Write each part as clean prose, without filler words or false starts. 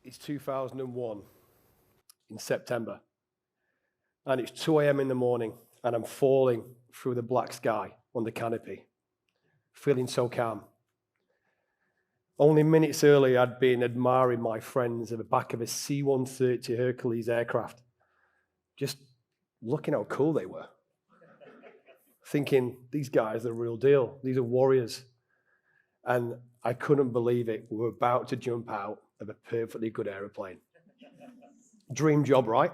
It's 2001 in September, and it's 2 a.m. in the morning, and I'm falling through the black sky on the canopy, feeling so calm. Only minutes earlier, I'd been admiring my friends at the back of a C-130 Hercules aircraft, just looking how cool they were, thinking, these guys are the real deal. These are warriors. And I couldn't believe it. We were about to jump out of a perfectly good aeroplane. Dream job, right?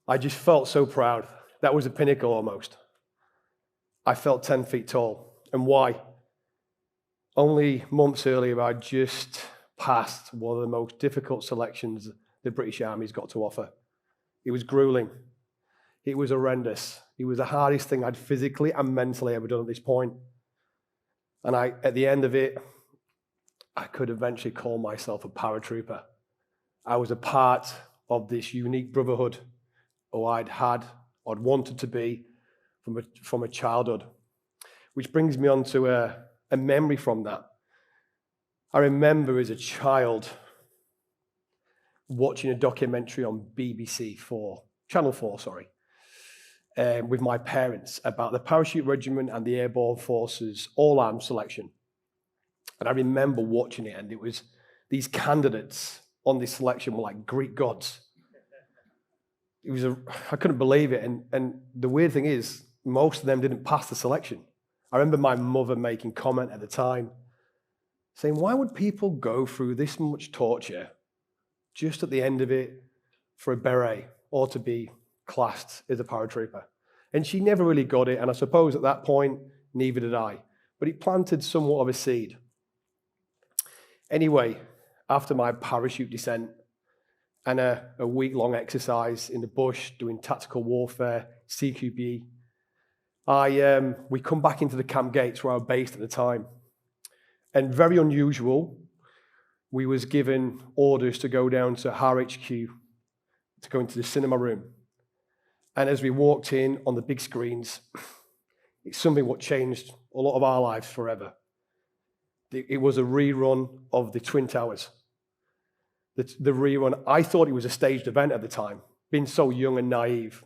I just felt so proud. That was a pinnacle almost. I felt 10 feet tall. And why? Only months earlier, I just passed one of the most difficult selections the British Army's got to offer. It was grueling. It was horrendous. It was the hardest thing I'd physically and mentally ever done at this point. And at the end of it, I could eventually call myself a paratrooper. I was a part of this unique brotherhood who I'd wanted to be from a childhood. Which brings me on to a memory from that. I remember as a child watching a documentary on Channel 4, with my parents about the parachute regiment and the airborne forces all-arms selection. And I remember watching it, and it was these candidates on this selection were like Greek gods. I couldn't believe it. And the weird thing is, most of them didn't pass the selection. I remember my mother making comment at the time, saying, why would people go through this much torture just at the end of it for a beret or to be classed as a paratrooper? And she never really got it, and I suppose at that point, neither did I. But it planted somewhat of a seed. Anyway, after my parachute descent and a week-long exercise in the bush doing tactical warfare, CQB, we come back into the camp gates where I was based at the time. And very unusual, we was given orders to go down to RHQ to go into the cinema room. And as we walked in on the big screens, it's something what changed a lot of our lives forever. It was a rerun of the Twin Towers. The rerun, I thought it was a staged event at the time, being so young and naive.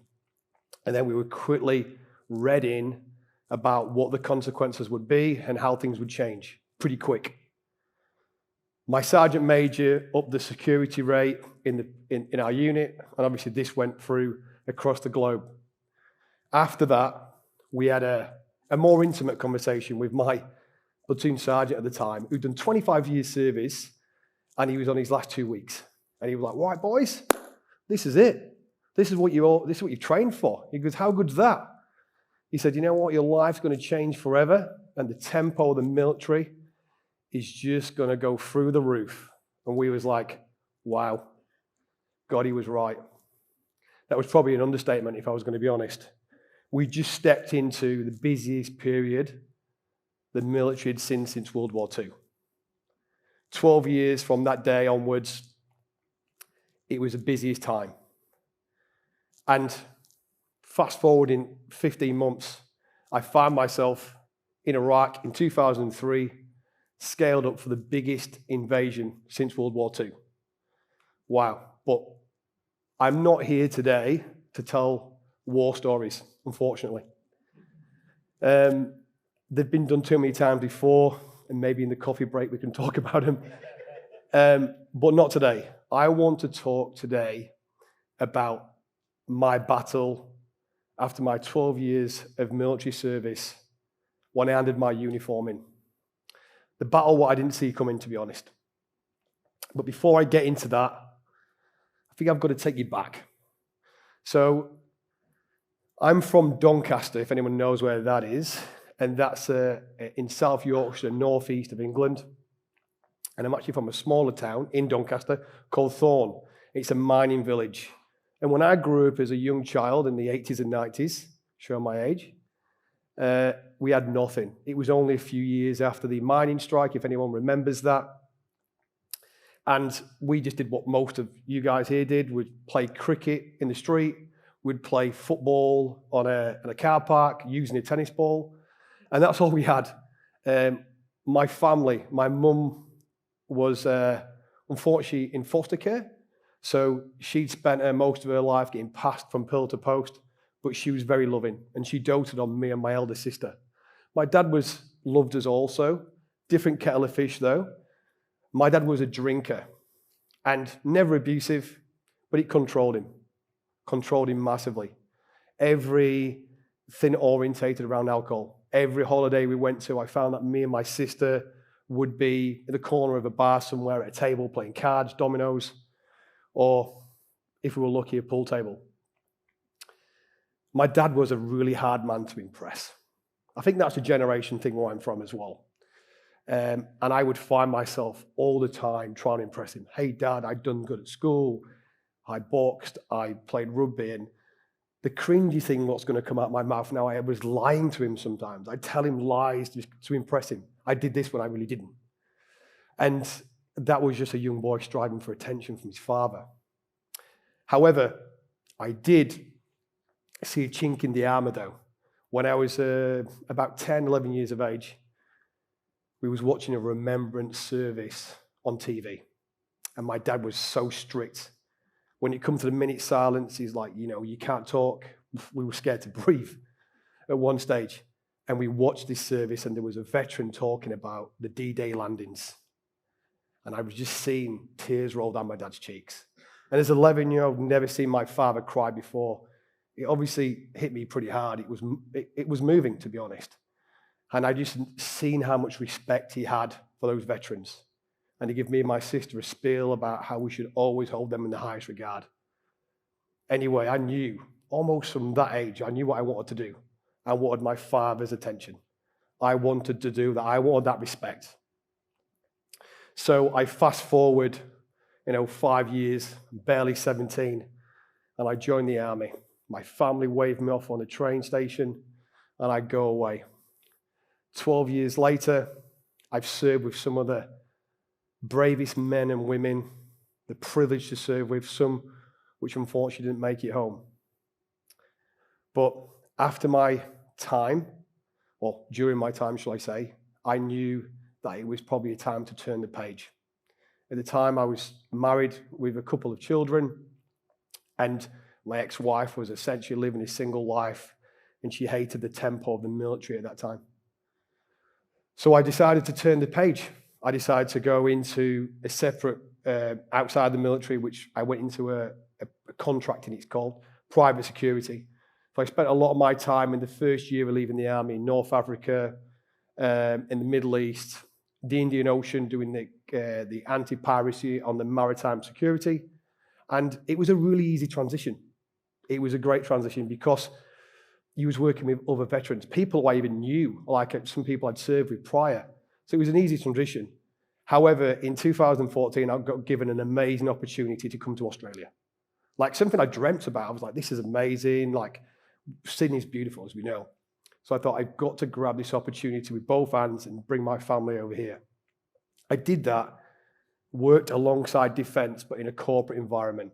And then we were quickly read in about what the consequences would be and how things would change pretty quick. My sergeant major upped the security rate in our unit, and obviously this went through across the globe. After that, we had a more intimate conversation with my platoon sergeant at the time, who'd done 25 years service, and he was on his last 2 weeks. And he was like, right, boys, this is it. This is what you've trained for. He goes, how good's that? He said, you know what, your life's going to change forever, and the tempo of the military is just going to go through the roof. And we was like, wow, God, he was right. That was probably an understatement if I was going to be honest. We just stepped into the busiest period the military had seen since World War II. 12 years from that day onwards, it was the busiest time. And fast forward in 15 months, I found myself in Iraq in 2003, scaled up for the biggest invasion since World War II. Wow. But I'm not here today to tell war stories, unfortunately. They've been done too many times before, and maybe in the coffee break we can talk about them. But not today. I want to talk today about my battle after my 12 years of military service when I handed my uniform in. The battle what I didn't see coming, to be honest. But before I get into that, I think I've got to take you back. So I'm from Doncaster, if anyone knows where that is, and that's in South Yorkshire, northeast of England. And I'm actually from a smaller town in Doncaster called Thorne. It's a mining village. And when I grew up as a young child in the 80s and 90s, show my age, we had nothing. It was only a few years after the mining strike, if anyone remembers that. And we just did what most of you guys here did. We'd play cricket in the street. We'd play football on a car park using a tennis ball. And that's all we had. My family, my mum was unfortunately in foster care. So she'd spent most of her life getting passed from pillar to post, but she was very loving and she doted on me and my elder sister. My dad loved us also, different kettle of fish though. My dad was a drinker and never abusive, but it controlled him massively. Everything orientated around alcohol. Every holiday we went to, I found that me and my sister would be in the corner of a bar somewhere at a table playing cards, dominoes, or if we were lucky, a pool table. My dad was a really hard man to impress. I think that's a generation thing where I'm from as well. And I would find myself all the time trying to impress him. Hey, Dad, I'd done good at school. I boxed, I played rugby, and the cringy thing what's going to come out of my mouth now, I was lying to him sometimes. I'd tell him lies to impress him. I did this when I really didn't. And that was just a young boy striving for attention from his father. However, I did see a chink in the armor though. When I was about 10, 11 years of age, we was watching a remembrance service on TV. And my dad was so strict. When it comes to the minute silence, he's like, you can't talk. We were scared to breathe at one stage. And we watched this service and there was a veteran talking about the D-Day landings. And I was just seeing tears roll down my dad's cheeks. And as an 11-year-old, never seen my father cry before. It obviously hit me pretty hard. It was moving, to be honest. And I just seen how much respect he had for those veterans. And he gave me and my sister a spiel about how we should always hold them in the highest regard. Anyway, I knew, almost from that age, I knew what I wanted to do. I wanted my father's attention. I wanted to do that. I wanted that respect. So I fast forward, 5 years, barely 17, and I joined the army. My family waved me off on a train station, and I go away. 12 years later, I've served with some of the bravest men and women, the privilege to serve with, some which unfortunately didn't make it home. But after my time, or during my time, shall I say, I knew that it was probably a time to turn the page. At the time, I was married with a couple of children, and my ex-wife was essentially living a single life, and she hated the tempo of the military at that time. So I decided to turn the page. I decided to go into a separate, outside the military, which I went into a contracting, it's called, private security. So I spent a lot of my time in the first year of leaving the army in North Africa, in the Middle East, the Indian Ocean, doing the anti-piracy on the maritime security. And it was a really easy transition. It was a great transition because you was working with other veterans, people who I even knew, like some people I'd served with prior. So it was an easy transition. However, in 2014, I got given an amazing opportunity to come to Australia. Like something I dreamt about. I was like, this is amazing. Like Sydney's beautiful, as we know. So I thought I've got to grab this opportunity with both hands and bring my family over here. I did that, worked alongside defense, but in a corporate environment.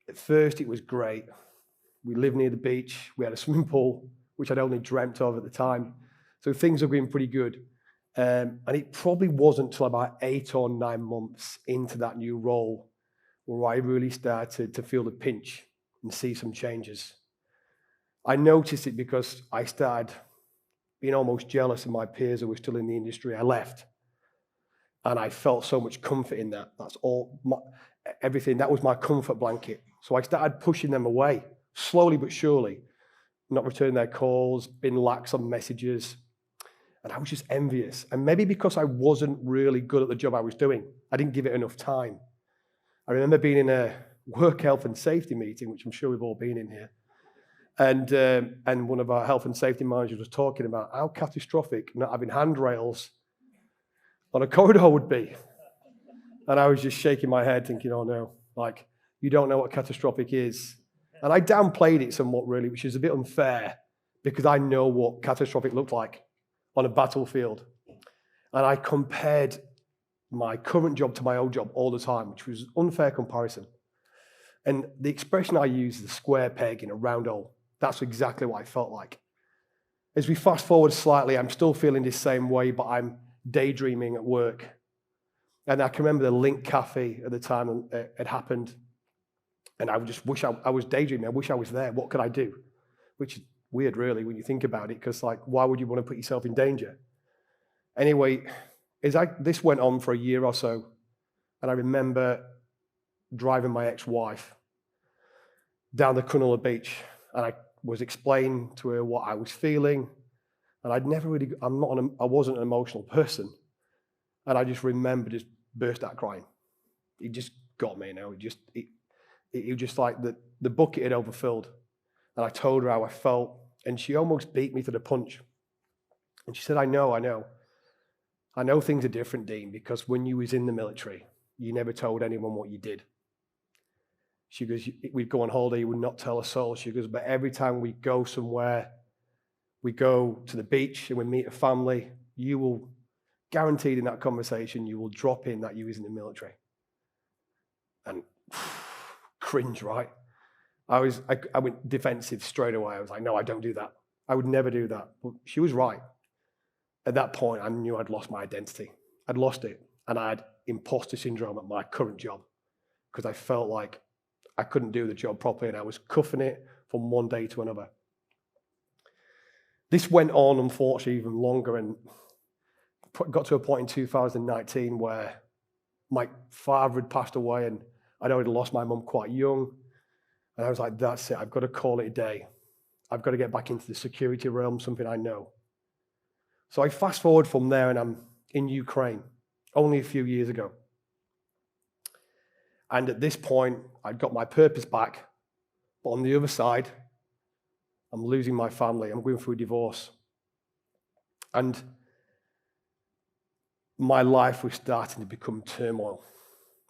At first, it was great. We lived near the beach. We had a swimming pool, which I'd only dreamt of at the time. So things were going pretty good. And it probably wasn't until about 8 or 9 months into that new role where I really started to feel the pinch and see some changes. I noticed it because I started being almost jealous of my peers who were still in the industry. I left. And I felt so much comfort in that. That's all, everything. That was my comfort blanket. So I started pushing them away, slowly but surely, not returning their calls, being lax on messages. And I was just envious. And maybe because I wasn't really good at the job I was doing, I didn't give it enough time. I remember being in a work health and safety meeting, which I'm sure we've all been in here. And one of our health and safety managers was talking about how catastrophic not having handrails on a corridor would be. And I was just shaking my head thinking, oh no, like, you don't know what catastrophic is. And I downplayed it somewhat really, which is a bit unfair because I know what catastrophic looked like on a battlefield. And I compared my current job to my old job all the time, which was unfair comparison. And the expression I use is a square peg in a round hole. That's exactly what I felt like. As we fast forward slightly, I'm still feeling this same way, but I'm daydreaming at work. And I can remember the Link Cafe at the time it happened. And I just wish I was daydreaming. I wish I was there. What could I do? Which is weird, really, when you think about it, because like, why would you want to put yourself in danger? Anyway, this went on for a year or so, and I remember driving my ex-wife down the Cronulla beach, and I was explaining to her what I was feeling, and I wasn't an emotional person, and I just remember just burst out crying. It just got me, It was just like the bucket had overfilled, and I told her how I felt, and she almost beat me to the punch. And she said, I know things are different, Dean, because when you was in the military, you never told anyone what you did. She goes, we'd go on holiday, you would not tell a soul. She goes, but every time we go somewhere, we go to the beach and we meet a family, you will, guaranteed in that conversation, you will drop in that you was in the military. And cringe, right? I went defensive straight away. I was like, no, I don't do that. I would never do that. But she was right. At that point, I knew I'd lost my identity. I'd lost it. And I had imposter syndrome at my current job because I felt like I couldn't do the job properly and I was cuffing it from one day to another. This went on, unfortunately, even longer and got to a point in 2019 where my father had passed away and I'd already lost my mum quite young. And I was like, that's it. I've got to call it a day. I've got to get back into the security realm, something I know. So I fast forward from there and I'm in Ukraine only a few years ago. And at this point, I'd got my purpose back. But on the other side, I'm losing my family. I'm going through a divorce. And my life was starting to become turmoil.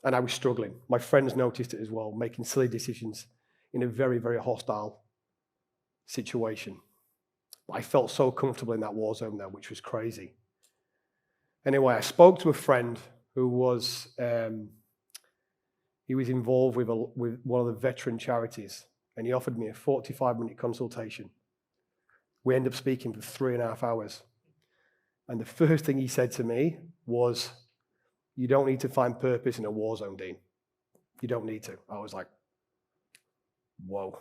And I was struggling. My friends noticed it as well, making silly decisions in a very, very hostile situation. I felt so comfortable in that war zone there, which was crazy. Anyway, I spoke to a friend who was he was involved with one of the veteran charities, and he offered me a 45-minute consultation. We ended up speaking for 3.5 hours. And the first thing he said to me was, you don't need to find purpose in a war zone, Dean. You don't need to. I was like, whoa,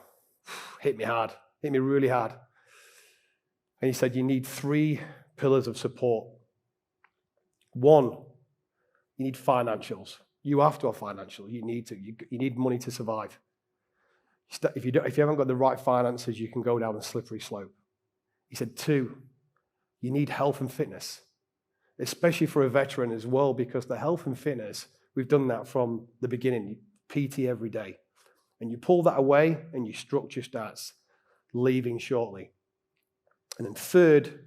hit me hard, hit me really hard. And he said, you need 3 pillars of support. 1, you need financials. You have to have financial. You need to. You need money to survive. If you haven't got the right finances, you can go down a slippery slope. He said, 2, you need health and fitness, especially for a veteran as well, because the health and fitness, we've done that from the beginning, PT every day. And you pull that away and your structure starts leaving shortly. And then 3rd,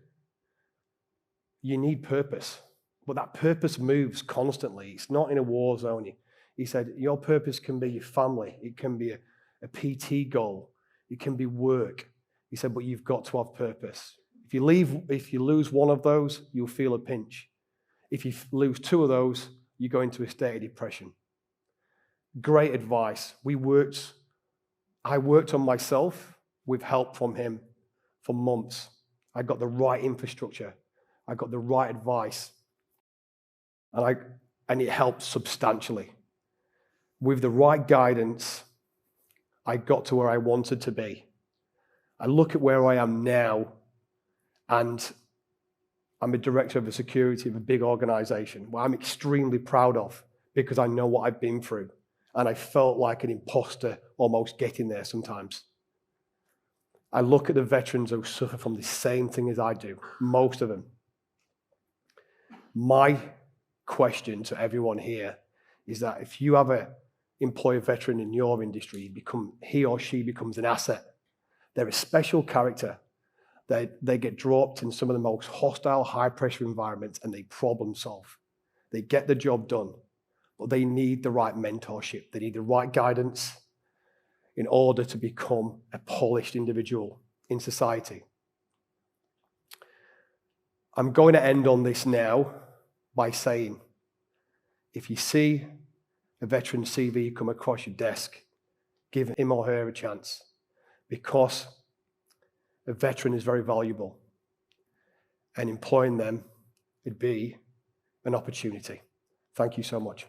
you need purpose. But that purpose moves constantly. It's not in a war zone. He said, your purpose can be your family. It can be a PT goal. It can be work. He said, but you've got to have purpose. If you lose one of those, you'll feel a pinch. If you lose 2 of those, you go into a state of depression. Great advice. I worked on myself with help from him for months. I got the right infrastructure. I got the right advice. And it helped substantially. With the right guidance, I got to where I wanted to be. I look at where I am now, and I'm a director of the security of a big organization where I'm extremely proud of because I know what I've been through. And I felt like an imposter almost getting there sometimes. I look at the veterans who suffer from the same thing as I do, most of them. My question to everyone here is that if you have employ a veteran in your industry, he or she becomes an asset. They're a special character. They get dropped in some of the most hostile, high-pressure environments, and they problem solve. They get the job done, but they need the right mentorship. They need the right guidance in order to become a polished individual in society. I'm going to end on this now by saying, if you see a veteran CV come across your desk, give him or her a chance, because a veteran is very valuable, and employing them would be an opportunity. Thank you so much.